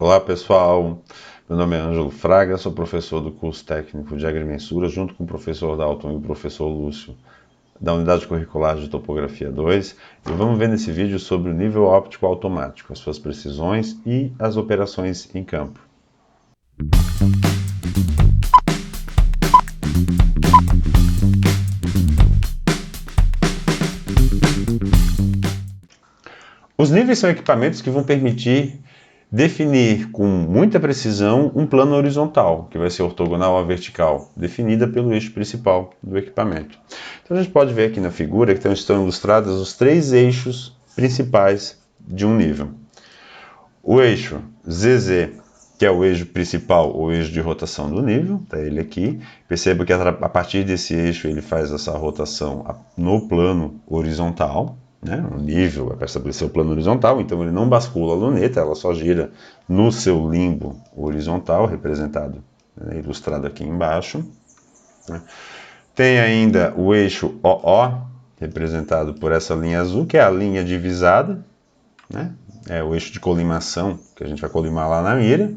Olá pessoal, meu nome é Ângelo Fraga, sou professor do curso técnico de agrimensura, junto com o professor Dalton e o professor Lúcio, da unidade curricular de topografia 2, e vamos ver nesse vídeo sobre o nível óptico automático, as suas precisões e as operações em campo. Os níveis são equipamentos que vão permitir definir com muita precisão um plano horizontal, que vai ser ortogonal à vertical, definida pelo eixo principal do equipamento. Então a gente pode ver aqui na figura que estão ilustrados os três eixos principais de um nível. O eixo ZZ, que é o eixo principal, o eixo de rotação do nível, está ele aqui. Perceba que a partir desse eixo ele faz essa rotação no plano horizontal. O nível vai estabelecer o plano horizontal, então ele não bascula a luneta, ela só gira no seu limbo horizontal, representado, ilustrado aqui embaixo. Tem ainda o eixo OO, representado por essa linha azul, que é a linha divisada, é o eixo de colimação, que a gente vai colimar lá na mira.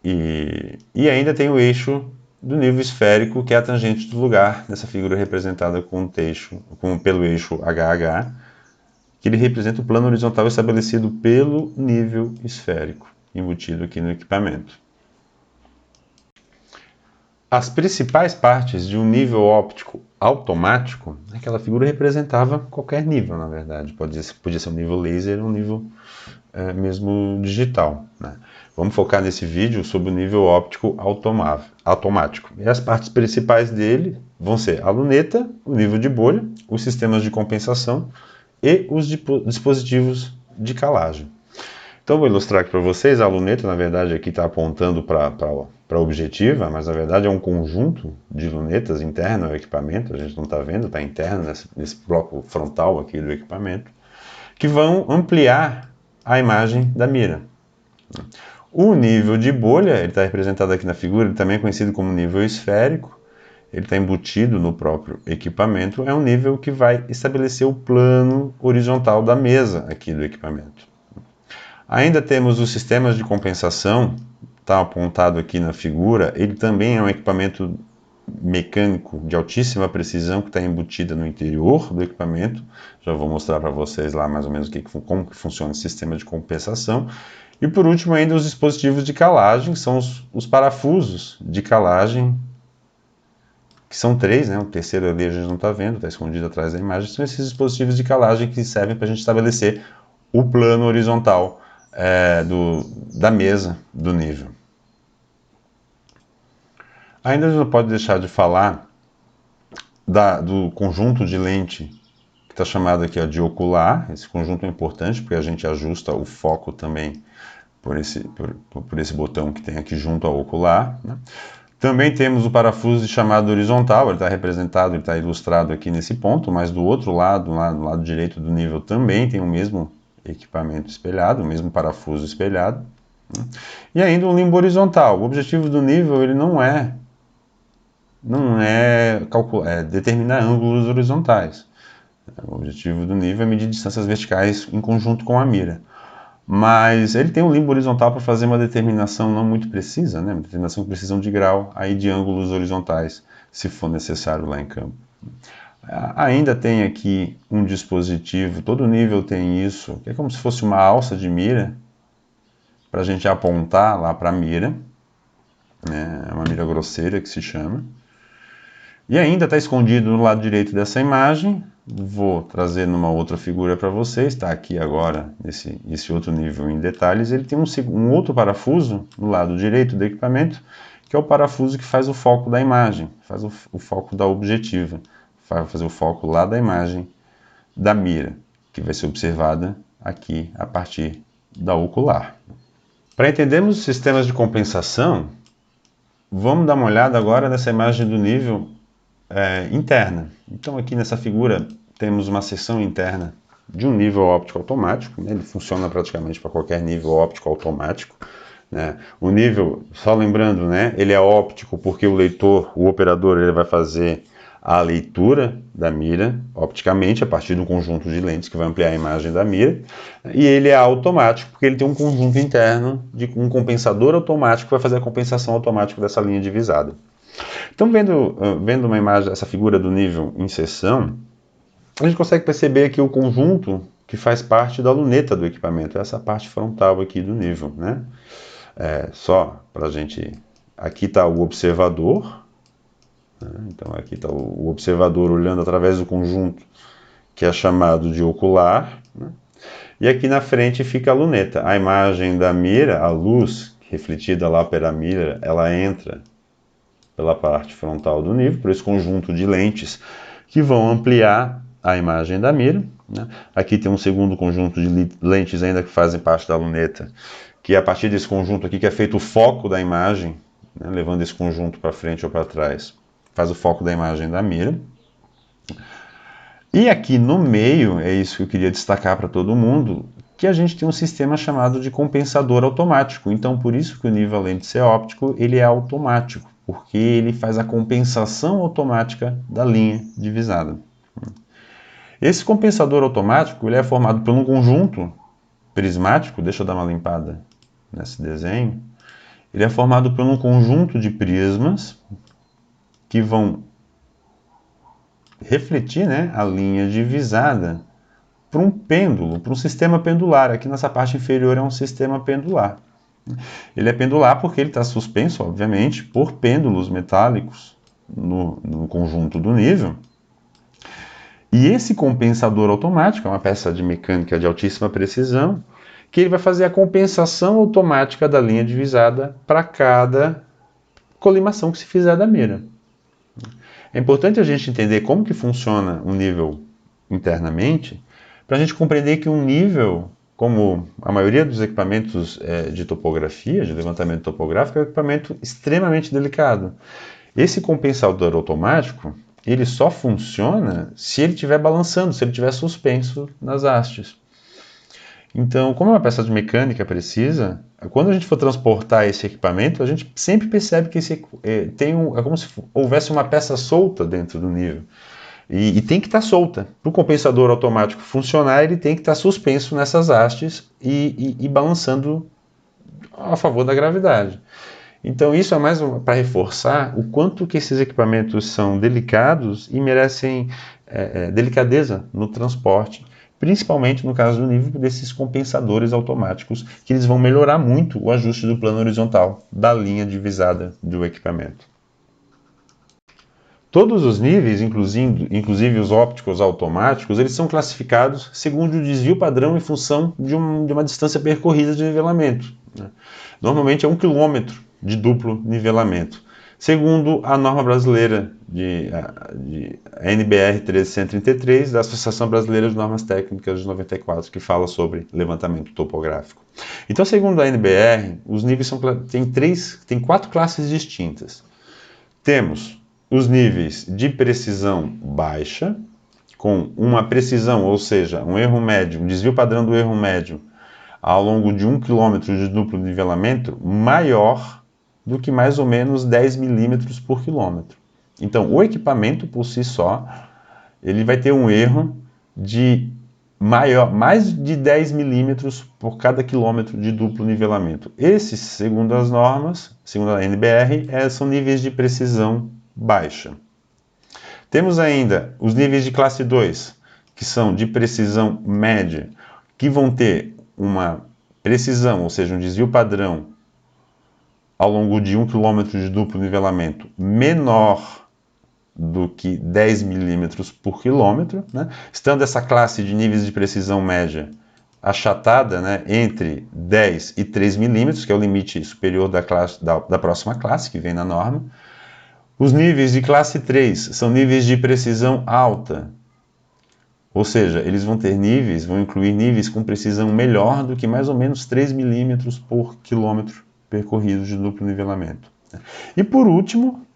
E ainda tem o eixo do nível esférico, que é a tangente do lugar, nessa figura representada pelo eixo HH, que ele representa o plano horizontal estabelecido pelo nível esférico, embutido aqui no equipamento. As principais partes de um nível óptico automático, aquela figura representava qualquer nível, na verdade. Podia ser um nível laser ou um nível mesmo digital. Vamos focar nesse vídeo sobre o nível óptico automático. E as partes principais dele vão ser a luneta, o nível de bolha, os sistemas de compensação e os dispositivos de calagem. Então vou ilustrar aqui para vocês. A luneta, na verdade, aqui está apontando para a objetiva, mas na verdade é um conjunto de lunetas interno ao equipamento. A gente não está vendo, está interno nesse bloco frontal aqui do equipamento, que vão ampliar a imagem da mira. O nível de bolha, ele está representado aqui na figura, ele também é conhecido como nível esférico, ele está embutido no próprio equipamento, é um nível que vai estabelecer o plano horizontal da mesa aqui do equipamento. Ainda temos os sistemas de compensação, está apontado aqui na figura, ele também é um equipamento mecânico de altíssima precisão que está embutida no interior do equipamento. Já vou mostrar para vocês lá mais ou menos como que funciona o sistema de compensação. E por último ainda os dispositivos de calagem, são os parafusos de calagem, que são três, o terceiro ali a gente não está vendo, está escondido atrás da imagem. São esses dispositivos de calagem que servem para a gente estabelecer o plano horizontal da mesa do nível. Ainda a gente não pode deixar de falar do conjunto de lente, que está chamado aqui de ocular. Esse conjunto é importante porque a gente ajusta o foco também por esse botão que tem aqui junto ao ocular. Também temos o parafuso de chamada horizontal, ele está representado, ele está ilustrado aqui nesse ponto, mas do outro lado, lá no lado direito do nível, também tem o mesmo equipamento espelhado, o mesmo parafuso espelhado. E ainda um limbo horizontal. O objetivo do nível ele não é determinar ângulos horizontais. O objetivo do nível é medir distâncias verticais em conjunto com a mira. Mas ele tem um limbo horizontal para fazer uma determinação não muito precisa, uma determinação com precisão de grau, aí de ângulos horizontais, se for necessário lá em campo. Ainda tem aqui um dispositivo, todo nível tem isso, que é como se fosse uma alça de mira, para a gente apontar lá para a mira, é uma mira grosseira que se chama. E ainda está escondido no lado direito dessa imagem, vou trazer numa outra figura para vocês, está aqui agora, nesse outro nível em detalhes, ele tem um outro parafuso no lado direito do equipamento, que é o parafuso que faz o foco da imagem, faz o foco da objetiva, vai fazer o foco lá da imagem da mira, que vai ser observada aqui a partir da ocular. Para entendermos os sistemas de compensação, vamos dar uma olhada agora nessa imagem do nível interna. Então aqui nessa figura temos uma seção interna de um nível óptico automático, ele funciona praticamente para qualquer nível óptico automático. O nível, só lembrando, ele é óptico porque o leitor, o operador, ele vai fazer a leitura da mira opticamente a partir de um conjunto de lentes que vai ampliar a imagem da mira, e ele é automático porque ele tem um conjunto interno de um compensador automático que vai fazer a compensação automática dessa linha divisada. Então, vendo uma imagem, essa figura do nível em seção, a gente consegue perceber aqui o conjunto que faz parte da luneta do equipamento, essa parte frontal aqui do nível, né? Só para a gente... Aqui está o observador, né? Então aqui está o observador olhando através do conjunto que é chamado de ocular, né? E aqui na frente fica a luneta. A imagem da mira, a luz refletida lá pela mira, ela entra pela parte frontal do nível, por esse conjunto de lentes que vão ampliar a imagem da mira, né? Aqui tem um segundo conjunto de lentes ainda que fazem parte da luneta, que é a partir desse conjunto aqui que é feito o foco da imagem, né? Levando esse conjunto para frente ou para trás, faz o foco da imagem da mira. E aqui no meio, é isso que eu queria destacar para todo mundo, que a gente tem um sistema chamado de compensador automático. Então, por isso que o nível, além de ser óptico, ele é automático, porque ele faz a compensação automática da linha divisada. Esse compensador automático ele é formado por um conjunto prismático, deixa eu dar uma limpada nesse desenho, ele é formado por um conjunto de prismas que vão refletir, né, a linha divisada para um pêndulo, para um sistema pendular. Aqui nessa parte inferior é um sistema pendular. Ele é pendular porque ele está suspenso, obviamente, por pêndulos metálicos no conjunto do nível. E esse compensador automático é uma peça de mecânica de altíssima precisão, que ele vai fazer a compensação automática da linha divisada para cada colimação que se fizer da mira. É importante a gente entender como que funciona um nível internamente, para a gente compreender que um nível, como a maioria dos equipamentos de topografia, de levantamento topográfico, é um equipamento extremamente delicado. Esse compensador automático, ele só funciona se ele estiver balançando, se ele estiver suspenso nas hastes. Então, como é uma peça de mecânica precisa, quando a gente for transportar esse equipamento, a gente sempre percebe que é como se houvesse uma peça solta dentro do nível. E tem que estar solta. Para o compensador automático funcionar, ele tem que estar suspenso nessas hastes e balançando a favor da gravidade. Então isso é mais para reforçar o quanto que esses equipamentos são delicados e merecem delicadeza no transporte, principalmente no caso do nível desses compensadores automáticos, que eles vão melhorar muito o ajuste do plano horizontal da linha divisada do equipamento. Todos os níveis, inclusive os ópticos automáticos, eles são classificados segundo o desvio padrão em função de uma distância percorrida de nivelamento, né? Normalmente é 1 km de duplo nivelamento, segundo a norma brasileira de NBR 13133, da Associação Brasileira de Normas Técnicas de 94, que fala sobre levantamento topográfico. Então, segundo a NBR, os níveis tem 4 classes distintas. Temos os níveis de precisão baixa, com uma precisão, ou seja, um erro médio, um desvio padrão do erro médio, ao longo de 1 km de duplo nivelamento, maior do que mais ou menos 10 milímetros por quilômetro. Então, o equipamento por si só, ele vai ter um erro de mais de 10 milímetros por cada quilômetro de duplo nivelamento. Esses, segundo as normas, segundo a NBR, são níveis de precisão baixa. Temos ainda os níveis de classe 2, que são de precisão média, que vão ter uma precisão, ou seja, um desvio padrão ao longo de 1 km de duplo nivelamento menor do que 10 milímetros por quilômetro, né? Estando essa classe de níveis de precisão média achatada, né, entre 10 e 3 milímetros, que é o limite superior da próxima classe, que vem na norma. Os níveis de classe 3 são níveis de precisão alta, ou seja, eles vão incluir níveis com precisão melhor do que mais ou menos 3 milímetros por quilômetro percorrido de duplo nivelamento. E por último,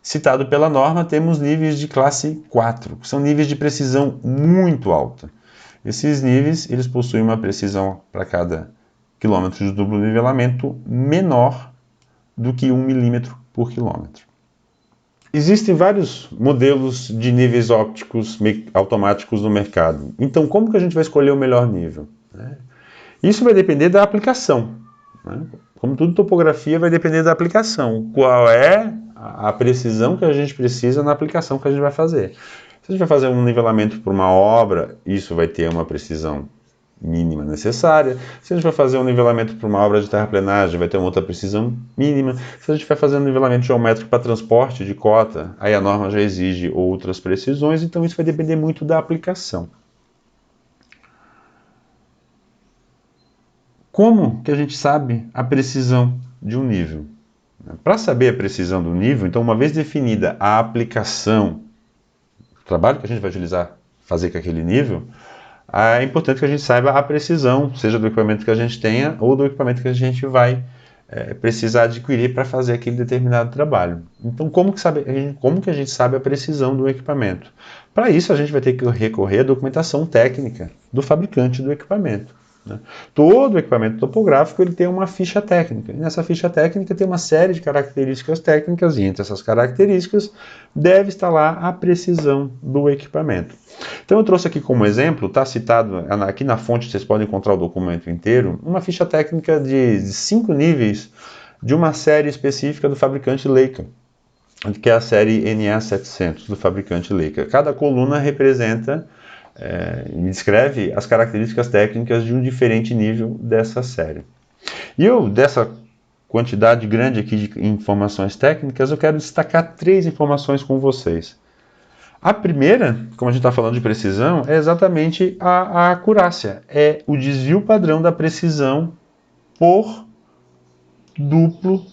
citado pela norma, temos níveis de classe 4, que são níveis de precisão muito alta. Esses níveis, eles possuem uma precisão para cada quilômetro de duplo nivelamento menor do que 1 milímetro por quilômetro. Existem vários modelos de níveis ópticos automáticos no mercado. Então, como que a gente vai escolher o melhor nível? Isso vai depender da aplicação. Como tudo, topografia vai depender da aplicação. Qual é a precisão que a gente precisa na aplicação que a gente vai fazer? Se a gente vai fazer um nivelamento para uma obra, isso vai ter uma precisão mínima necessária. Se a gente vai fazer um nivelamento para uma obra de terraplenagem, vai ter uma outra precisão mínima. Se a gente vai fazer um nivelamento geométrico para transporte de cota, aí a norma já exige outras precisões, então isso vai depender muito da aplicação. Como que a gente sabe a precisão de um nível? Para saber a precisão do nível, então, uma vez definida a aplicação, o trabalho que a gente vai utilizar fazer com aquele nível, é importante que a gente saiba a precisão, seja do equipamento que a gente tenha ou do equipamento que a gente vai precisar adquirir para fazer aquele determinado trabalho. Então, como que a gente sabe a precisão do equipamento? Para isso, a gente vai ter que recorrer à documentação técnica do fabricante do equipamento. Todo equipamento topográfico ele tem uma ficha técnica. E nessa ficha técnica tem uma série de características técnicas, e entre essas características deve estar lá a precisão do equipamento. Então eu trouxe aqui como exemplo, está citado aqui na fonte, vocês podem encontrar o documento inteiro, uma ficha técnica de 5 níveis de uma série específica do fabricante Leica, que é a série NA700 do fabricante Leica. Cada coluna representa descreve as características técnicas de um diferente nível dessa série. E dessa quantidade grande aqui de informações técnicas, eu quero destacar 3 informações com vocês. A primeira, como a gente está falando de precisão, é exatamente a acurácia. É o desvio padrão da precisão por duplo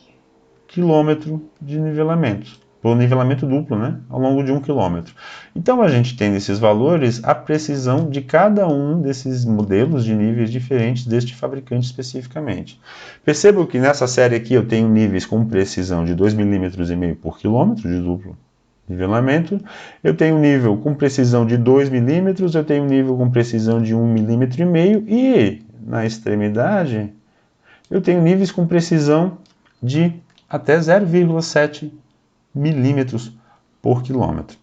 quilômetro de nivelamento. Por nivelamento duplo, ao longo de 1 quilômetro. Então a gente tem nesses valores a precisão de cada um desses modelos de níveis diferentes deste fabricante especificamente. Percebam que nessa série aqui eu tenho níveis com precisão de 2,5 mm por quilômetro de duplo nivelamento. Eu tenho nível com precisão de 2 mm, eu tenho nível com precisão de 1,5 mm e na extremidade eu tenho níveis com precisão de até 0,7 milímetros por quilômetro.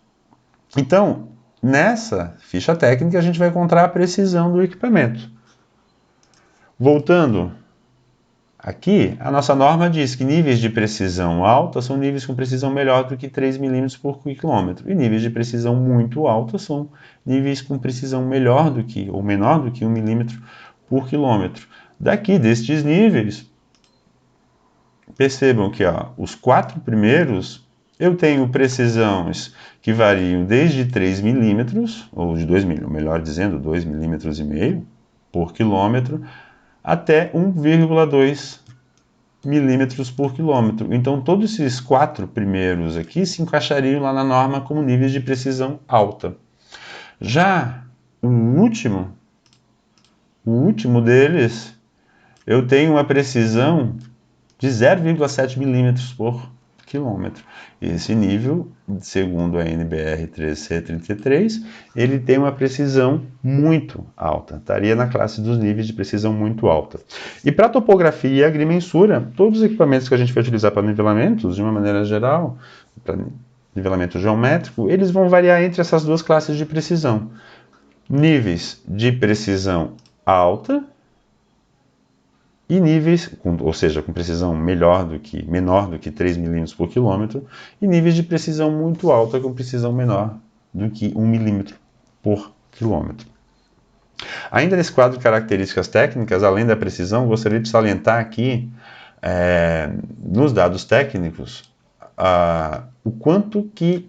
Então, nessa ficha técnica, a gente vai encontrar a precisão do equipamento. Voltando aqui, a nossa norma diz que níveis de precisão alta são níveis com precisão melhor do que 3 milímetros por quilômetro, e níveis de precisão muito alta são níveis com precisão melhor do que, ou menor do que 1 milímetro por quilômetro. Daqui, destes níveis, percebam que os 4 primeiros eu tenho precisões que variam desde 3 milímetros, ou de 2 milímetros, melhor dizendo, 2,5 milímetros por quilômetro, até 1,2 milímetros por quilômetro. Então, todos esses 4 primeiros aqui se encaixariam lá na norma como níveis de precisão alta. Já o último deles, eu tenho uma precisão de 0,7 milímetros por quilômetro. Esse nível, segundo a NBR 13C33, ele tem uma precisão muito alta, estaria na classe dos níveis de precisão muito alta. E para topografia e agrimensura, todos os equipamentos que a gente vai utilizar para nivelamentos, de uma maneira geral, para nivelamento geométrico, eles vão variar entre essas duas classes de precisão. Níveis de precisão alta e níveis, ou seja, com precisão menor do que 3 milímetros por quilômetro, e níveis de precisão muito alta com precisão menor do que 1 milímetro por quilômetro. Ainda nesse quadro de características técnicas, além da precisão, gostaria de salientar aqui, nos dados técnicos, o quanto que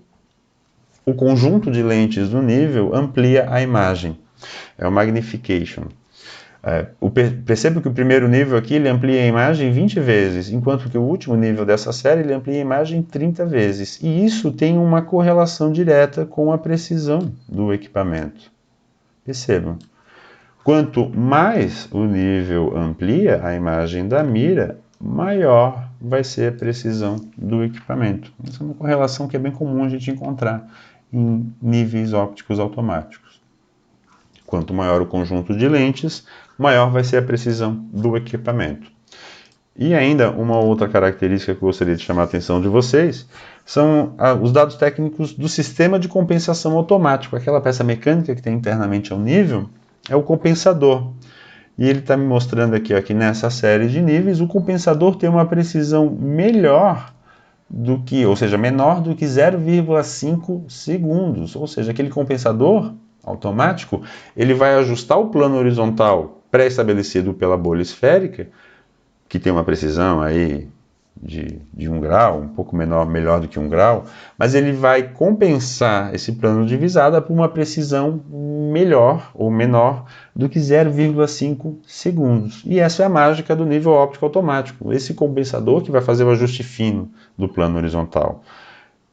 o conjunto de lentes do nível amplia a imagem. É o magnification. Perceba que o primeiro nível aqui ele amplia a imagem 20 vezes, enquanto que o último nível dessa série ele amplia a imagem 30 vezes. E isso tem uma correlação direta com a precisão do equipamento. Percebam. Quanto mais o nível amplia a imagem da mira, maior vai ser a precisão do equipamento. Essa é uma correlação que é bem comum a gente encontrar em níveis ópticos automáticos. Quanto maior o conjunto de lentes, maior vai ser a precisão do equipamento. E ainda uma outra característica que eu gostaria de chamar a atenção de vocês são os dados técnicos do sistema de compensação automático. Aquela peça mecânica que tem internamente ao nível é o compensador. E ele está me mostrando aqui, ó, que nessa série de níveis o compensador tem uma precisão melhor do que, ou seja, menor do que 0,5 segundos. Ou seja, aquele compensador automático, ele vai ajustar o plano horizontal pré-estabelecido pela bolha esférica, que tem uma precisão aí de 1 grau, um pouco melhor do que 1 grau, mas ele vai compensar esse plano de visada por uma precisão melhor ou menor do que 0,5 segundos. E essa é a mágica do nível óptico automático, esse compensador que vai fazer o ajuste fino do plano horizontal.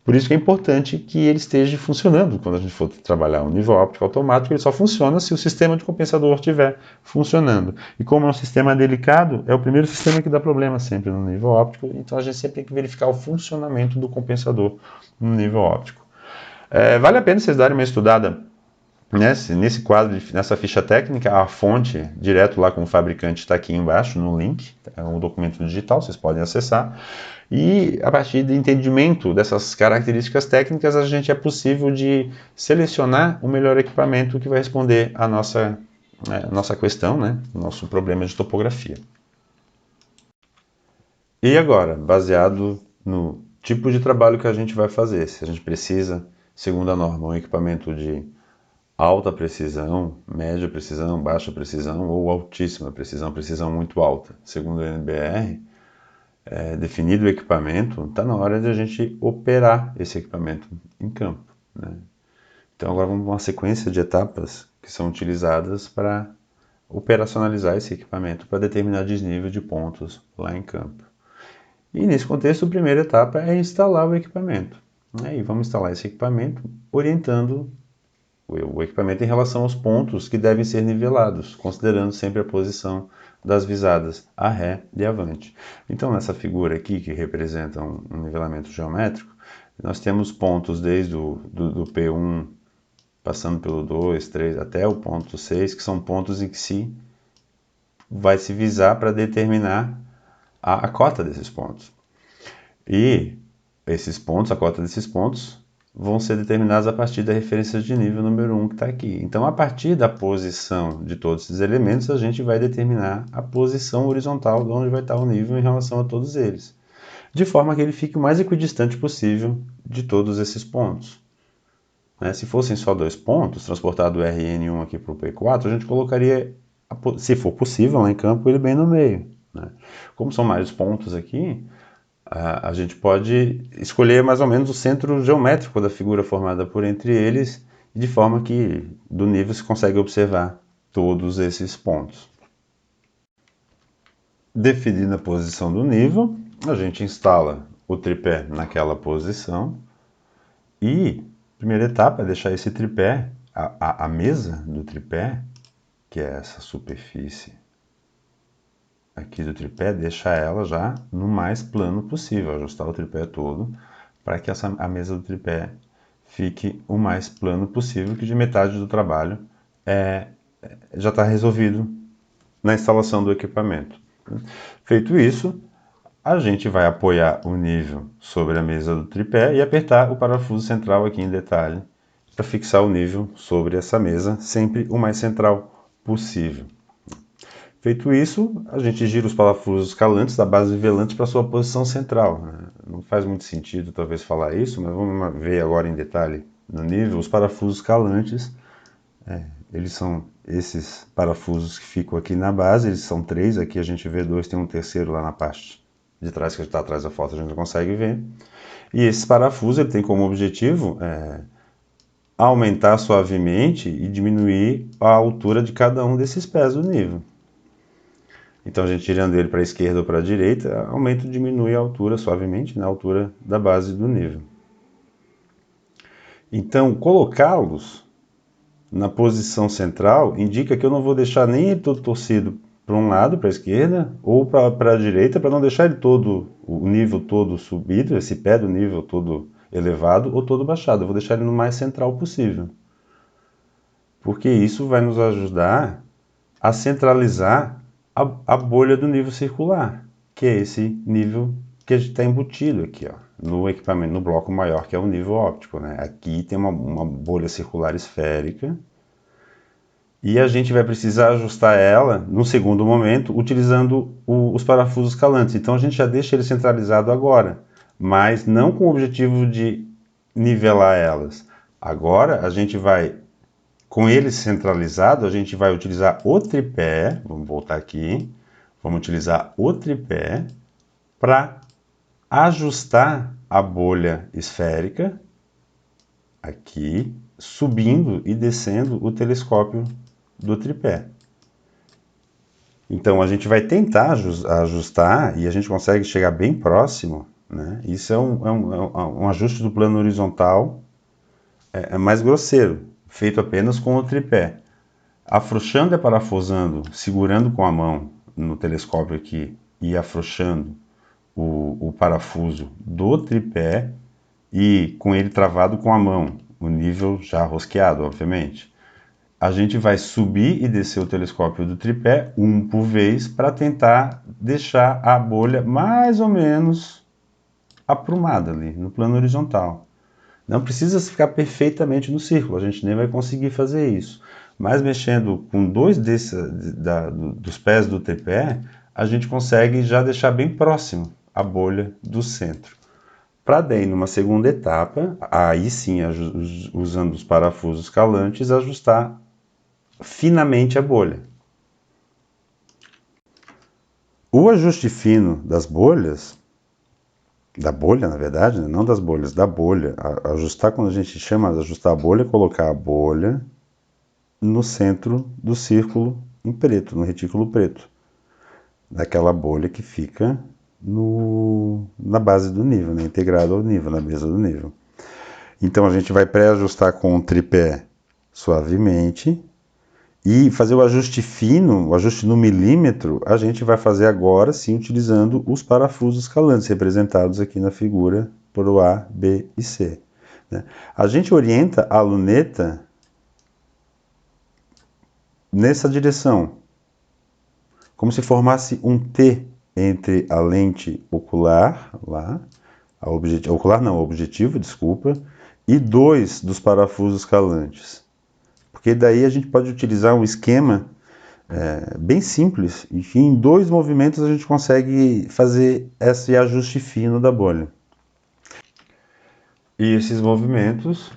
Por isso que é importante que ele esteja funcionando quando a gente for trabalhar um nível óptico automático. Ele só funciona se o sistema de compensador estiver funcionando. E como é um sistema delicado, é o primeiro sistema que dá problema sempre no nível óptico, então a gente sempre tem que verificar o funcionamento do compensador no nível óptico. Vale a pena vocês darem uma estudada nesse quadro, nessa ficha técnica, a fonte direto lá com o fabricante está aqui embaixo no link, é um documento digital, vocês podem acessar. E a partir do entendimento dessas características técnicas, a gente é possível de selecionar o melhor equipamento que vai responder à nossa questão, né? Nosso problema de topografia. E agora, baseado no tipo de trabalho que a gente vai fazer, se a gente precisa, segundo a norma, um equipamento de alta precisão, média precisão, baixa precisão ou altíssima precisão, precisão muito alta, segundo o NBR, definido o equipamento, está na hora de a gente operar esse equipamento em campo, né? Então agora vamos uma sequência de etapas que são utilizadas para operacionalizar esse equipamento para determinar desnível de pontos lá em campo. E nesse contexto, a primeira etapa é instalar o equipamento, né? E vamos instalar esse equipamento orientando o equipamento em relação aos pontos que devem ser nivelados, considerando sempre a posição das visadas a ré e avante. Então, nessa figura aqui, que representa um nivelamento geométrico, nós temos pontos desde do P1, passando pelo 2, 3, até o ponto 6, que são pontos em que vai se visar para determinar a cota desses pontos. E esses pontos, a cota desses pontos, vão ser determinados a partir da referência de nível número 1 que está aqui. Então, a partir da posição de todos esses elementos, a gente vai determinar a posição horizontal de onde vai estar o nível em relação a todos eles, de forma que ele fique o mais equidistante possível de todos esses pontos. Se fossem só 2 pontos, transportar do RN1 aqui para o P4, a gente colocaria, se for possível, lá em campo, ele bem no meio, né? Como são mais pontos aqui, a gente pode escolher mais ou menos o centro geométrico da figura formada por entre eles, de forma que do nível se consegue observar todos esses pontos. Definida a posição do nível, a gente instala o tripé naquela posição e a primeira etapa é deixar esse tripé, a mesa do tripé, que é essa superfície aqui do tripé, deixar ela já no mais plano possível, ajustar o tripé todo para que a mesa do tripé fique o mais plano possível, que de metade do trabalho já está resolvido na instalação do equipamento. Feito isso, a gente vai apoiar o nível sobre a mesa do tripé e apertar o parafuso central aqui em detalhe para fixar o nível sobre essa mesa, sempre o mais central possível. Feito isso, a gente gira os parafusos calantes da base nivelante para sua posição central. Não faz muito sentido talvez falar isso, mas vamos ver agora em detalhe no nível. Os parafusos calantes, eles são esses parafusos que ficam aqui na base, eles são 3, aqui a gente vê 2, tem um terceiro lá na parte de trás que está atrás da foto, a gente não consegue ver. E esses parafusos ele tem como objetivo aumentar suavemente e diminuir a altura de cada um desses pés do nível. Então a gente girando ele para a esquerda ou para a direita, aumenta ou diminui a altura suavemente, a altura da base do nível. Então colocá-los na posição central indica que eu não vou deixar nem ele todo torcido para um lado, para a esquerda, ou para a direita, para não deixar ele todo, o nível todo subido, esse pé do nível todo elevado ou todo baixado. Eu vou deixar ele no mais central possível. Porque isso vai nos ajudar a centralizar a bolha do nível circular. que é esse nível que a gente está embutido aqui, ó, no equipamento, no bloco maior, que é o nível óptico, né? Aqui tem uma bolha circular esférica, e a gente vai precisar ajustar ela, no segundo momento, utilizando os parafusos calantes. Então a gente já deixa ele centralizado agora, mas não com o objetivo de nivelar elas. Agora a gente vai, com ele centralizado, a gente vai utilizar o tripé, vamos voltar aqui, vamos utilizar o tripé para ajustar a bolha esférica, aqui, subindo e descendo o telescópio do tripé. Então a gente vai tentar ajustar e a gente consegue chegar bem próximo, né? Isso é um ajuste do plano horizontal mais grosseiro, feito apenas com o tripé. Afrouxando e parafusando, segurando com a mão no telescópio aqui e afrouxando o parafuso do tripé e com ele travado com a mão, o nível já rosqueado, obviamente. A gente vai subir e descer o telescópio do tripé, um por vez, para tentar deixar a bolha mais ou menos aprumada ali, no plano horizontal. Não precisa ficar perfeitamente no círculo, a gente nem vai conseguir fazer isso. Mas mexendo com dois dos pés do tripé, a gente consegue já deixar bem próximo a bolha do centro. Para daí, numa segunda etapa, aí sim, usando os parafusos calantes, ajustar finamente a bolha. O ajuste fino das bolhas, da bolha na verdade, né? Não das bolhas, da bolha, ajustar, quando a gente chama de ajustar a bolha, é colocar a bolha no centro do círculo em preto, no retículo preto, daquela bolha que fica na base do nível, né? Integrado ao nível, na mesa do nível. Então a gente vai pré-ajustar com o tripé suavemente. E fazer o ajuste fino, o ajuste no milímetro, a gente vai fazer agora sim utilizando os parafusos calantes, representados aqui na figura por o A, B e C. Né? A gente orienta a luneta nessa direção, como se formasse um T entre a lente ocular, lá, objetivo, desculpa, e dois dos parafusos calantes. Porque daí a gente pode utilizar um esquema bem simples, e que em 2 movimentos a gente consegue fazer esse ajuste fino da bolha. E esses movimentos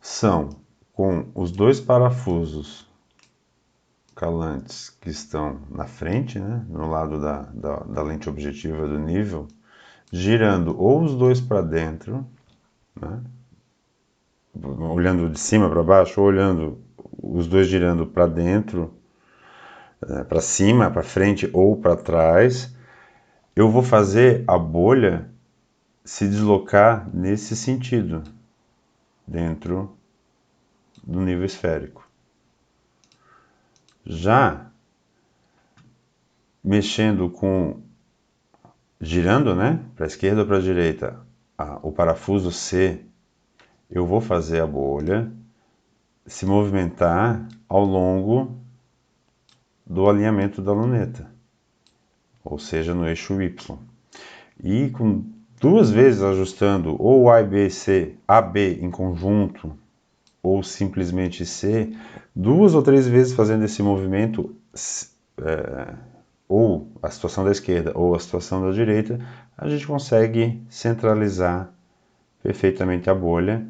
são com os 2 parafusos calantes que estão na frente, né, no lado da lente objetiva do nível, girando ou os 2 para dentro, né, olhando de cima para baixo, ou olhando os 2 girando para dentro, para cima, para frente ou para trás. Eu vou fazer a bolha se deslocar nesse sentido, dentro do nível esférico. Já mexendo girando, né, para a esquerda ou para a direita, o parafuso C, eu vou fazer a bolha se movimentar ao longo do alinhamento da luneta, ou seja, no eixo Y. E com 2 vezes ajustando ou A, B, C, AB em conjunto, ou simplesmente C, 2 ou 3 vezes fazendo esse movimento, ou a situação da esquerda ou a situação da direita, a gente consegue centralizar perfeitamente a bolha.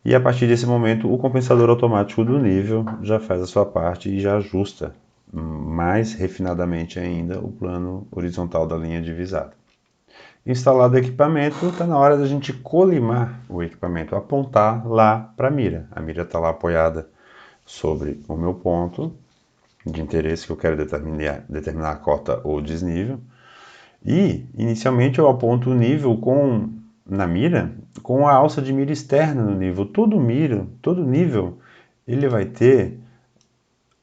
E a partir desse momento, o compensador automático do nível já faz a sua parte e já ajusta mais refinadamente ainda o plano horizontal da linha divisada. Instalado o equipamento, está na hora da gente colimar o equipamento, apontar lá para a mira. A mira está lá apoiada sobre o meu ponto de interesse que eu quero determinar a cota ou desnível. E, inicialmente, eu aponto o nível na mira com a alça de mira externa no nível. Todo nível, ele vai ter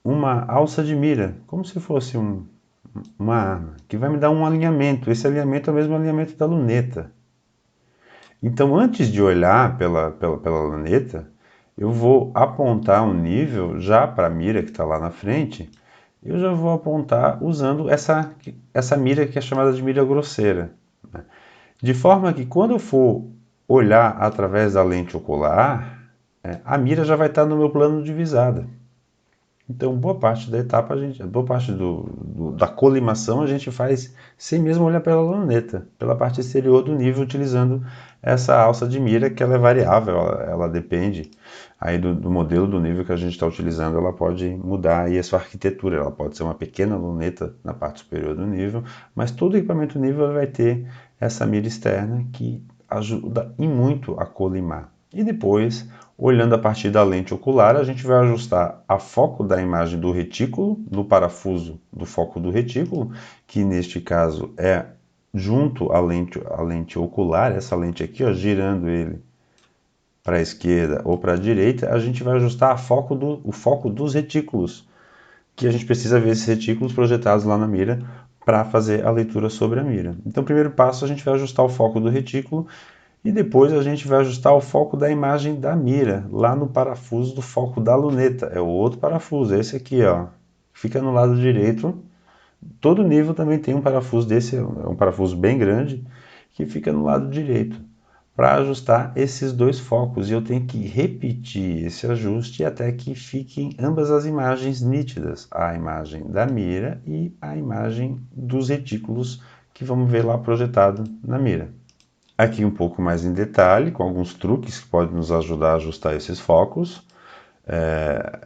uma alça de mira, como se fosse uma arma, que vai me dar um alinhamento. Esse alinhamento é o mesmo alinhamento da luneta. Então, antes de olhar pela luneta, eu vou apontar um nível já para a mira que está lá na frente, eu já vou apontar usando essa mira que é chamada de mira grosseira, né? De forma que quando eu for olhar através da lente ocular, a mira já vai estar no meu plano de visada. Então, boa parte da etapa, boa parte da colimação a gente faz sem mesmo olhar pela luneta, pela parte exterior do nível, utilizando essa alça de mira, que ela é variável, ela depende aí do modelo do nível que a gente está utilizando, ela pode mudar aí a sua arquitetura, ela pode ser uma pequena luneta na parte superior do nível, mas todo equipamento nível vai ter essa mira externa que ajuda e muito a colimar. E depois, olhando a partir da lente ocular, a gente vai ajustar a foco da imagem do retículo, no parafuso do foco do retículo, que neste caso é junto à lente ocular, essa lente aqui, ó, girando ele para a esquerda ou para a direita, a gente vai ajustar o foco dos retículos, que a gente precisa ver esses retículos projetados lá na mira para fazer a leitura sobre a mira. Então, primeiro passo, a gente vai ajustar o foco do retículo e depois a gente vai ajustar o foco da imagem da mira, lá no parafuso do foco da luneta. É o outro parafuso, esse aqui, ó. Fica no lado direito. Todo nível também tem um parafuso desse, é um parafuso bem grande, que fica no lado direito, para ajustar esses dois focos. E eu tenho que repetir esse ajuste até que fiquem ambas as imagens nítidas, a imagem da mira e a imagem dos retículos que vamos ver lá projetado na mira. Aqui um pouco mais em detalhe, com alguns truques que podem nos ajudar a ajustar esses focos.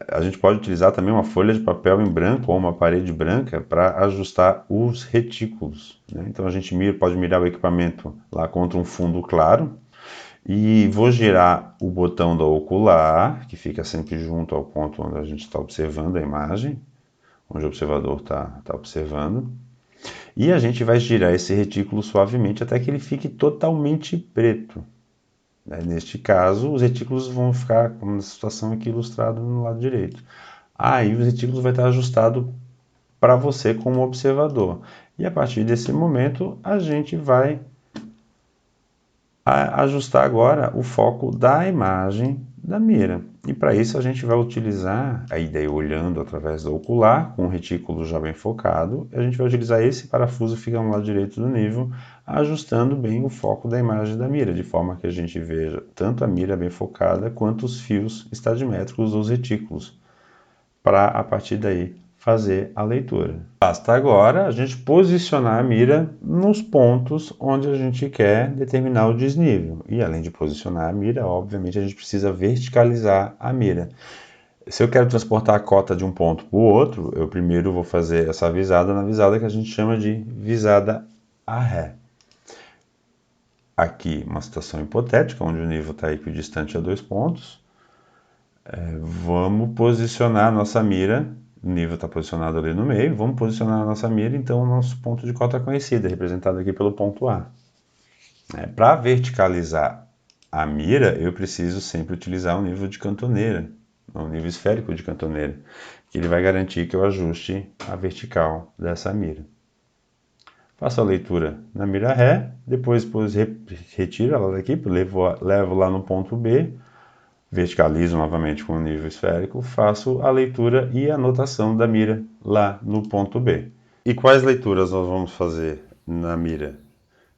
A gente pode utilizar também uma folha de papel em branco ou uma parede branca para ajustar os retículos, né? Então a gente pode mirar o equipamento lá contra um fundo claro e vou girar o botão da ocular, que fica sempre junto ao ponto onde a gente está observando a imagem, onde o observador está observando. E a gente vai girar esse retículo suavemente até que ele fique totalmente preto. Neste caso, os retículos vão ficar, como na situação aqui ilustrada no lado direito. Aí os retículos vai estar ajustado para você como observador. E a partir desse momento, a gente vai ajustar agora o foco da imagem da mira. E para isso a gente vai utilizar, aí daí olhando através do ocular, com o retículo já bem focado, a gente vai utilizar esse parafuso que fica no lado direito do nível, ajustando bem o foco da imagem da mira, de forma que a gente veja tanto a mira bem focada, quanto os fios estadimétricos dos retículos, para a partir daí fazer a leitura. Basta agora a gente posicionar a mira nos pontos onde a gente quer determinar o desnível. E além de posicionar a mira, obviamente a gente precisa verticalizar a mira. Se eu quero transportar a cota de um ponto para o outro, eu primeiro vou fazer essa visada na visada que a gente chama de visada a ré. Aqui uma situação hipotética, onde o nível está equidistante a 2 pontos. Vamos posicionar a nossa mira, o nível está posicionado ali no meio, vamos posicionar a nossa mira, então o nosso ponto de cota conhecido, representado aqui pelo ponto A. Para verticalizar a mira, eu preciso sempre utilizar o nível de cantoneira, o nível esférico de cantoneira, que ele vai garantir que eu ajuste a vertical dessa mira. Faço a leitura na mira ré, depois retiro ela daqui, levo lá no ponto B, verticalizo novamente com o nível esférico, faço a leitura e a anotação da mira lá no ponto B. E quais leituras nós vamos fazer na mira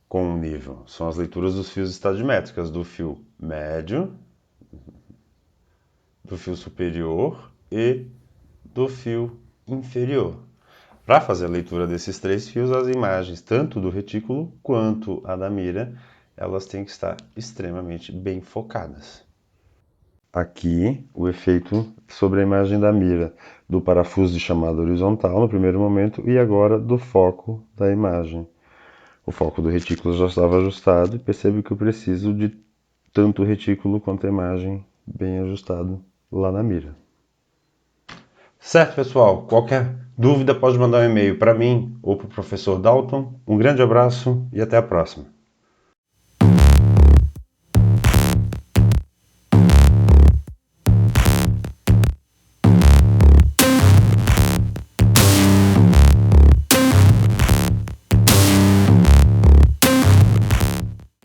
com o nível? São as leituras dos fios estadimétricos, do fio médio, do fio superior e do fio inferior. Para fazer a leitura desses 3 fios, as imagens, tanto do retículo quanto a da mira, elas têm que estar extremamente bem focadas. Aqui o efeito sobre a imagem da mira, do parafuso de chamada horizontal no primeiro momento e agora do foco da imagem. O foco do retículo já estava ajustado e percebo que eu preciso de tanto o retículo quanto a imagem bem ajustado lá na mira. Certo, pessoal? Qualquer dúvida pode mandar um e-mail para mim ou para o professor Dalton. Um grande abraço e até a próxima.